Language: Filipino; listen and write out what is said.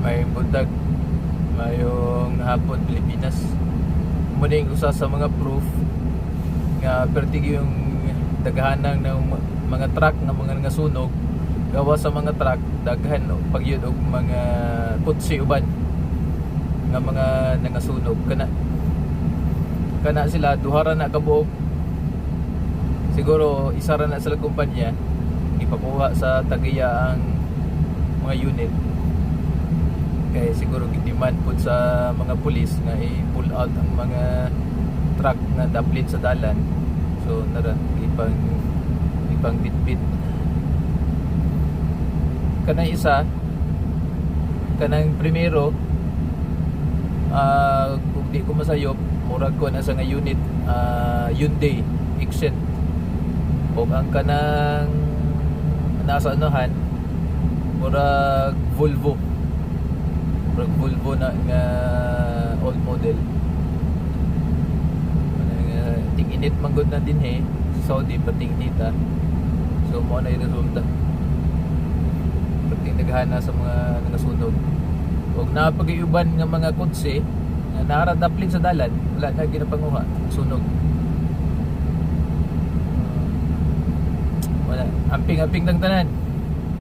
may buntag, mayong hapon Pilipinas. Muning usa sa mga proof nga pertig yung daghanang ng mga truck nga mga nasunog gawa sa mga truck daghan pagyud og mga kutsi uban nga mga nangasunog kana sila duhara na kabuok. Siguro isa ra na sila kumpanya ipakuha sa tagiya ang mga unit kay siguro gidemand pud sa mga pulis nga i-pull out ang mga truck nga daplit sa dalan. So nara ipang bitbit kanang isa kanang primero kung di ko masayop murag ko na sa nga unit Hyundai Accent o ang kanang nasa anuhan murag Volvo na nga old model. Ting-init manggod na din Saudi pating nita. So mo na yung resulta pating naghana sa mga nangasunog og napag-iuban nga mga kutsi nga naradaplin sa dalan wala na ginapanguha sunog. Wala amping-amping ng tanan.